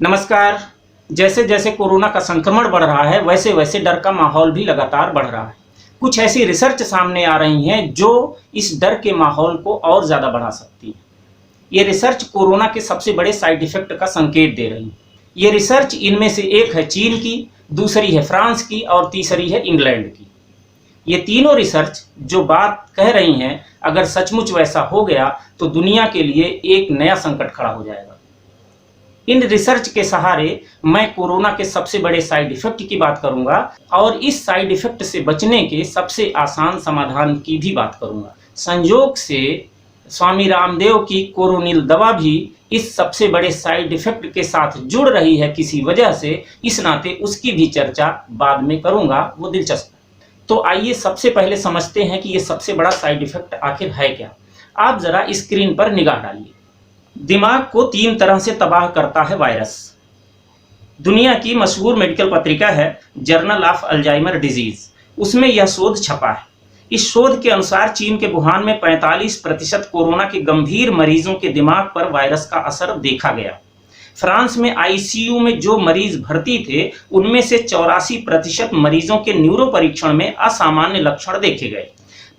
नमस्कार। जैसे जैसे कोरोना का संक्रमण बढ़ रहा है वैसे वैसे डर का माहौल भी लगातार बढ़ रहा है। कुछ ऐसी रिसर्च सामने आ रही हैं जो इस डर के माहौल को और ज़्यादा बढ़ा सकती है। ये रिसर्च कोरोना के सबसे बड़े साइड इफ़ेक्ट का संकेत दे रही है। ये रिसर्च इनमें से एक है चीन की, दूसरी है फ्रांस की और तीसरी है इंग्लैंड की। ये तीनों रिसर्च जो बात कह रही हैं, अगर सचमुच वैसा हो गया तो दुनिया के लिए एक नया संकट खड़ा हो जाएगा। इन रिसर्च के सहारे मैं कोरोना के सबसे बड़े साइड इफ़ेक्ट की बात करूंगा और इस साइड इफ़ेक्ट से बचने के सबसे आसान समाधान की भी बात करूंगा। संयोग से स्वामी रामदेव की कोरोनिल दवा भी इस सबसे बड़े साइड इफ़ेक्ट के साथ जुड़ रही है किसी वजह से, इस नाते उसकी भी चर्चा बाद में करूंगा, वो दिलचस्प है। तो आइए सबसे पहले समझते हैं कि ये सबसे बड़ा साइड इफ़ेक्ट आखिर है क्या। आप ज़रा स्क्रीन पर निगाह डालिए। दिमाग को 3 तरह से तबाह करता है वायरस। दुनिया की मशहूर मेडिकल पत्रिका है जर्नल ऑफ अल्जाइमर डिजीज, उसमें यह शोध छपा है। इस शोध के अनुसार चीन के वुहान में 45% कोरोना के गंभीर मरीजों के दिमाग पर वायरस का असर देखा गया। फ्रांस में आईसीयू में जो मरीज भर्ती थे उनमें से 84% मरीजों के न्यूरो परीक्षण में असामान्य लक्षण देखे गए।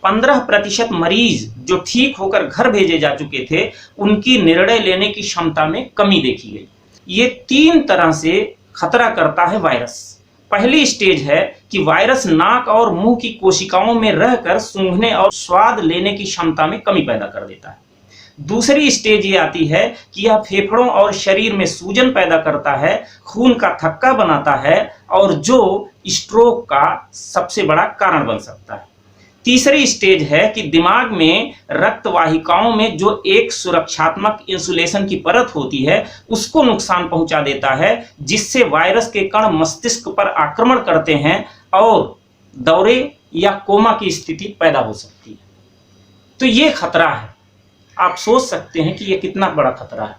15% मरीज जो ठीक होकर घर भेजे जा चुके थे उनकी निर्णय लेने की क्षमता में कमी देखी गई। ये 3 तरह से खतरा करता है वायरस। पहली स्टेज है कि वायरस नाक और मुंह की कोशिकाओं में रहकर सूंघने और स्वाद लेने की क्षमता में कमी पैदा कर देता है। दूसरी स्टेज ये आती है कि यह फेफड़ों और शरीर में सूजन पैदा करता है, खून का थक्का बनाता है और जो स्ट्रोक का सबसे बड़ा कारण बन सकता है। तीसरी स्टेज है कि दिमाग में रक्त वाहिकाओं में जो एक सुरक्षात्मक इंसुलेशन की परत होती है उसको नुकसान पहुंचा देता है, जिससे वायरस के कण मस्तिष्क पर आक्रमण करते हैं और दौरे या कोमा की स्थिति पैदा हो सकती है। तो ये खतरा है। आप सोच सकते हैं कि ये कितना बड़ा खतरा है।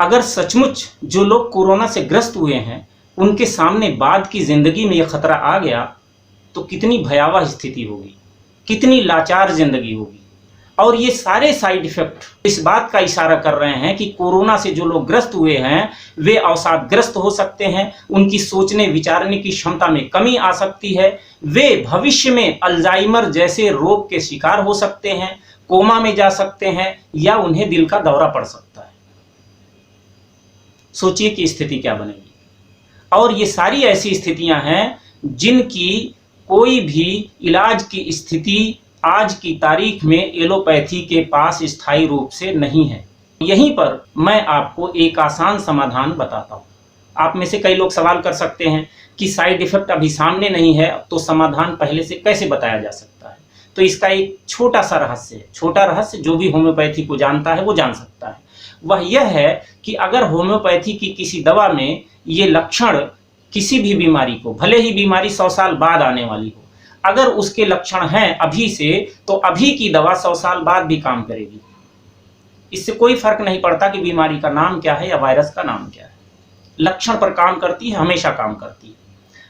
अगर सचमुच जो लोग कोरोना से ग्रस्त हुए हैं उनके सामने बाद की जिंदगी में यह खतरा आ गया तो कितनी भयावह स्थिति होगी, कितनी लाचार जिंदगी होगी। और ये सारे साइड इफेक्ट इस बात का इशारा कर रहे हैं कि कोरोना से जो लोग ग्रस्त हुए हैं वे अवसादग्रस्त हो सकते हैं, उनकी सोचने विचारने की क्षमता में कमी आ सकती है, वे भविष्य में अल्जाइमर जैसे रोग के शिकार हो सकते हैं, कोमा में जा सकते हैं या उन्हें दिल का दौरा पड़ सकता है। सोचिए कि स्थिति क्या बनेगी। और ये सारी ऐसी स्थितियां हैं जिनकी कोई भी इलाज की स्थिति आज की तारीख में एलोपैथी के पास स्थायी रूप से नहीं है। यहीं पर मैं आपको एक आसान समाधान बताता हूँ। आप में से कई लोग सवाल कर सकते हैं कि साइड इफेक्ट अभी सामने नहीं है तो समाधान पहले से कैसे बताया जा सकता है। तो इसका एक छोटा सा रहस्य है, छोटा रहस्य जो भी होम्योपैथी को जानता है वो जान सकता है। वह यह है कि अगर होम्योपैथी की किसी दवा में ये लक्षण किसी भी बीमारी को, भले ही बीमारी 100 साल बाद आने वाली हो, अगर उसके लक्षण हैं अभी से, तो अभी की दवा 100 साल बाद भी काम करेगी। इससे कोई फर्क नहीं पड़ता कि बीमारी का नाम क्या है या वायरस का नाम क्या है। लक्षण पर काम करती है, हमेशा काम करती है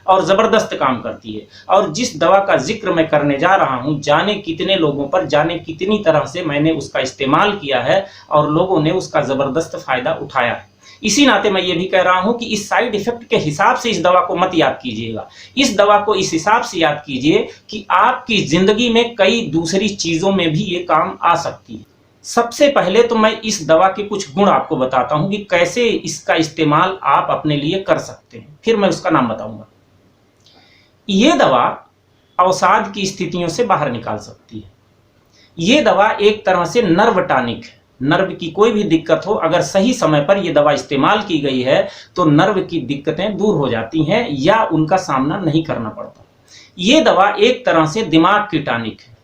और जबरदस्त काम करती है। और जिस दवा का जिक्र मैं करने जा रहा हूं, जाने कितने लोगों पर, जाने कितनी तरह से मैंने उसका इस्तेमाल किया है और लोगों ने उसका जबरदस्त फायदा उठाया है। इसी नाते मैं ये भी कह रहा हूं कि इस साइड इफेक्ट के हिसाब से इस दवा को मत याद कीजिएगा। इस दवा को इस हिसाब से याद कीजिए कि आपकी जिंदगी में कई दूसरी चीजों में भी ये काम आ सकती है। सबसे पहले तो मैं इस दवा के कुछ गुण आपको बताता हूं कि कैसे इसका इस्तेमाल आप अपने लिए कर सकते हैं, फिर मैं उसका नाम बताऊंगा। ये दवा अवसाद की स्थितियों से बाहर निकाल सकती है। ये दवा एक तरह से नर्व टॉनिक है। नर्व की कोई भी दिक्कत हो, अगर सही समय पर यह दवा इस्तेमाल की गई है तो नर्व की दिक्कतें दूर हो जाती हैं या उनका सामना नहीं करना पड़ता। ये दवा एक तरह से दिमाग की टॉनिक है।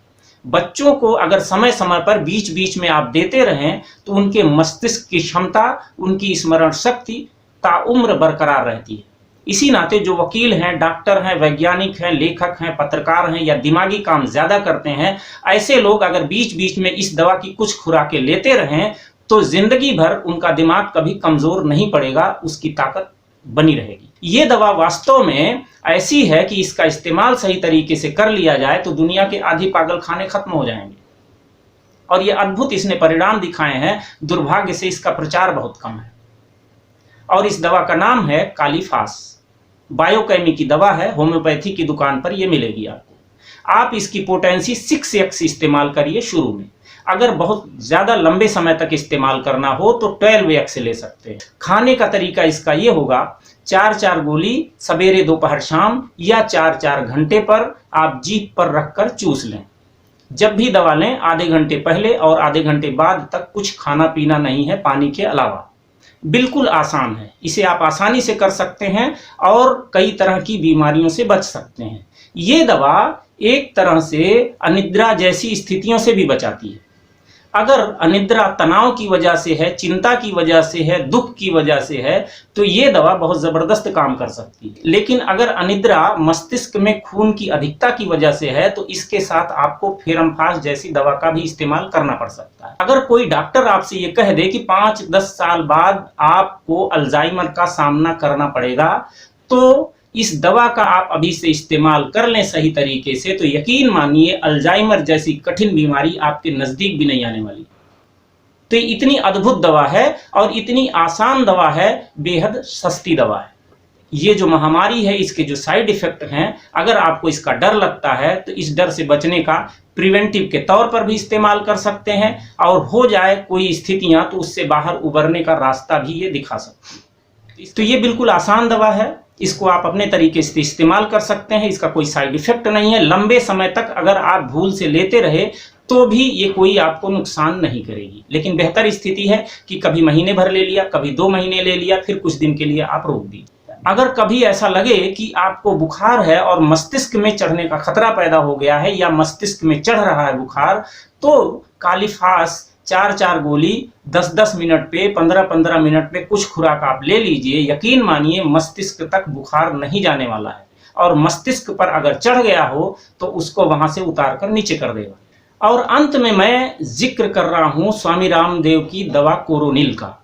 बच्चों को अगर समय समय पर बीच बीच में आप देते रहें तो उनके मस्तिष्क की क्षमता, उनकी स्मरण शक्ति ताउम्र बरकरार रहती है। इसी नाते जो वकील हैं, डॉक्टर हैं, वैज्ञानिक हैं, लेखक हैं, पत्रकार हैं या दिमागी काम ज्यादा करते हैं, ऐसे लोग अगर बीच बीच में इस दवा की कुछ खुराकें लेते रहें तो जिंदगी भर उनका दिमाग कभी कमजोर नहीं पड़ेगा, उसकी ताकत बनी रहेगी। ये दवा वास्तव में ऐसी है कि इसका इस्तेमाल सही तरीके से कर लिया जाए तो दुनिया के आधी पागल खाने खत्म हो जाएंगे। और ये अद्भुत इसने परिणाम दिखाए हैं। दुर्भाग्य से इसका प्रचार बहुत कम है। और इस दवा का नाम है कालीफास। बायोकेमी की दवा है, होम्योपैथी की दुकान पर ये मिलेगी आपको। आप इसकी पोटेंसी 6x इस्तेमाल करिए शुरू में। अगर बहुत ज़्यादा लंबे समय तक इस्तेमाल करना हो तो 12x ले सकते हैं। खाने का तरीका इसका ये होगा, 4-4 गोली सवेरे दोपहर शाम या 4-4 घंटे पर आप जीभ पर रखकर चूस लें। जब भी दवा लें आधे घंटे पहले और आधे घंटे बाद तक कुछ खाना पीना नहीं है पानी के अलावा। बिल्कुल आसान है, इसे आप आसानी से कर सकते हैं और कई तरह की बीमारियों से बच सकते हैं। ये दवा एक तरह से अनिद्रा जैसी स्थितियों से भी बचाती है। अगर अनिद्रा तनाव की वजह से है, चिंता की वजह से है, दुख की वजह से है, तो ये दवा बहुत ज़बरदस्त काम कर सकती है। लेकिन अगर अनिद्रा मस्तिष्क में खून की अधिकता की वजह से है तो इसके साथ आपको फेरमफास जैसी दवा का भी इस्तेमाल करना पड़ सकता है। अगर कोई डॉक्टर आपसे ये कह दे कि 5-10 साल बाद आपको अल्जाइमर का सामना करना पड़ेगा, तो इस दवा का आप अभी से इस्तेमाल कर लें सही तरीके से, तो यकीन मानिए अल्जाइमर जैसी कठिन बीमारी आपके नज़दीक भी नहीं आने वाली। तो इतनी अद्भुत दवा है और इतनी आसान दवा है, बेहद सस्ती दवा है। ये जो महामारी है, इसके जो साइड इफ़ेक्ट हैं, अगर आपको इसका डर लगता है तो इस डर से बचने का प्रिवेंटिव के तौर पर भी इस्तेमाल कर सकते हैं, और हो जाए कोई स्थितियाँ तो उससे बाहर उबरने का रास्ता भी ये दिखा सकती है। तो ये बिल्कुल आसान दवा है, इसको आप अपने तरीके से इस्तेमाल कर सकते हैं। इसका कोई साइड इफ़ेक्ट नहीं है। लंबे समय तक अगर आप भूल से लेते रहे तो भी ये कोई आपको नुकसान नहीं करेगी। लेकिन बेहतर स्थिति है कि कभी महीने भर ले लिया, कभी 2 महीने ले लिया, फिर कुछ दिन के लिए आप रोक दी। अगर कभी ऐसा लगे कि आपको बुखार है और मस्तिष्क में चढ़ने का खतरा पैदा हो गया है या मस्तिष्क में चढ़ रहा है बुखार, तो कालीफास 4-4 गोली 10-10 मिनट पे, 15-15 मिनट पे कुछ खुराक आप ले लीजिए। यकीन मानिए मस्तिष्क तक बुखार नहीं जाने वाला है, और मस्तिष्क पर अगर चढ़ गया हो तो उसको वहां से उतार कर नीचे कर देगा। और अंत में मैं जिक्र कर रहा हूं स्वामी रामदेव की दवा कोरोनिल का।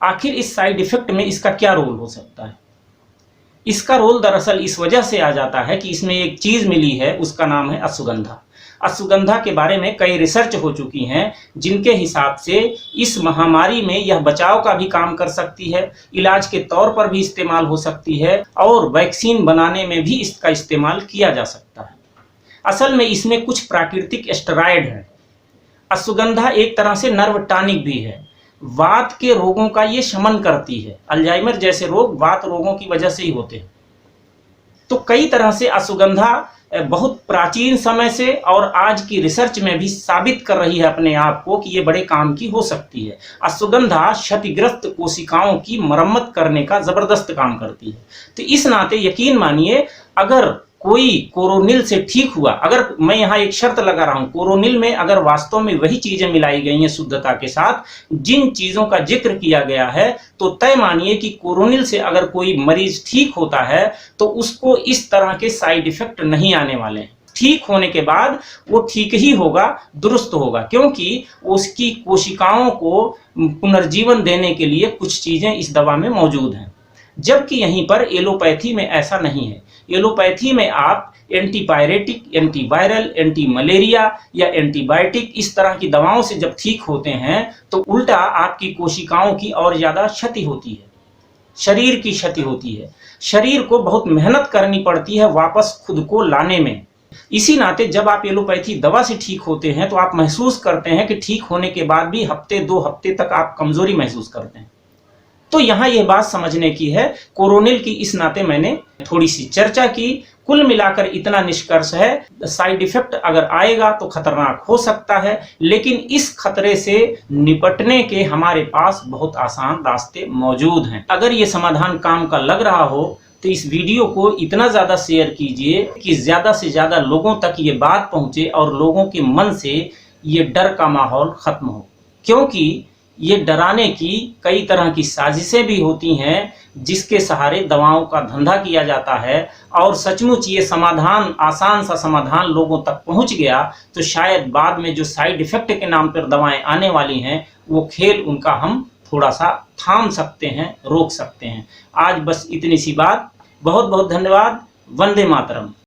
आखिर इस साइड इफेक्ट में इसका क्या रोल हो सकता है? इसका रोल दरअसल इस वजह से आ जाता है कि इसमें एक चीज मिली है, उसका नाम है अश्वगंधा। अश्वगंधा के बारे में कई रिसर्च हो चुकी हैं, जिनके हिसाब से इस महामारी में यह बचाव का भी काम कर सकती है, इलाज के तौर पर भी इस्तेमाल हो सकती है, और वैक्सीन बनाने में भी इसका इस्तेमाल किया जा सकता है। असल में इसमें कुछ प्राकृतिक स्टेरॉयड है। अश्वगंधा एक तरह से नर्व टॉनिक भी है। वात के रोगों का ये शमन करती है। अल्जाइमर जैसे रोग वात रोगों की वजह से ही होते हैं। तो कई तरह से अश्वगंधा बहुत प्राचीन समय से और आज की रिसर्च में भी साबित कर रही है अपने आप को कि ये बड़े काम की हो सकती है। अश्वगंधा क्षतिग्रस्त कोशिकाओं की मरम्मत करने का जबरदस्त काम करती है। तो इस नाते यकीन मानिए अगर कोई कोरोनिल से ठीक हुआ, अगर मैं यहाँ एक शर्त लगा रहा हूँ, कोरोनिल में अगर वास्तव में वही चीजें मिलाई गई हैं शुद्धता के साथ जिन चीजों का जिक्र किया गया है, तो तय मानिए कि कोरोनिल से अगर कोई मरीज ठीक होता है तो उसको इस तरह के साइड इफेक्ट नहीं आने वाले हैं। ठीक होने के बाद वो ठीक ही होगा, दुरुस्त होगा, क्योंकि उसकी कोशिकाओं को पुनर्जीवन देने के लिए कुछ चीजें इस दवा में मौजूद हैं। जबकि यहीं पर एलोपैथी में ऐसा नहीं है। एलोपैथी में आप एंटीपायरेटिक, एंटीवायरल, एंटी मलेरिया या एंटीबायोटिक इस तरह की दवाओं से जब ठीक होते हैं तो उल्टा आपकी कोशिकाओं की और ज़्यादा क्षति होती है, शरीर की क्षति होती है। शरीर को बहुत मेहनत करनी पड़ती है वापस खुद को लाने में। इसी नाते जब आप एलोपैथी दवा से ठीक होते हैं तो आप महसूस करते हैं कि ठीक होने के बाद भी हफ्ते 2 हफ्ते तक आप कमजोरी महसूस करते हैं। तो यहाँ यह बात समझने की है। कोरोनिल की इस नाते मैंने थोड़ी सी चर्चा की। कुल मिलाकर इतना निष्कर्ष है, साइड इफेक्ट अगर आएगा तो खतरनाक हो सकता है, लेकिन इस खतरे से निपटने के हमारे पास बहुत आसान रास्ते मौजूद हैं। अगर ये समाधान काम का लग रहा हो तो इस वीडियो को इतना ज़्यादा शेयर कीजिए कि ज़्यादा से ज़्यादा लोगों तक ये बात पहुँचे और लोगों के मन से ये डर का माहौल ख़त्म हो। क्योंकि ये डराने की कई तरह की साजिशें भी होती हैं जिसके सहारे दवाओं का धंधा किया जाता है, और सचमुच ये समाधान, आसान सा समाधान लोगों तक पहुंच गया तो शायद बाद में जो साइड इफ़ेक्ट के नाम पर दवाएं आने वाली हैं वो खेल उनका हम थोड़ा सा थाम सकते हैं, रोक सकते हैं। आज बस इतनी सी बात। बहुत बहुत धन्यवाद। वंदे मातरम।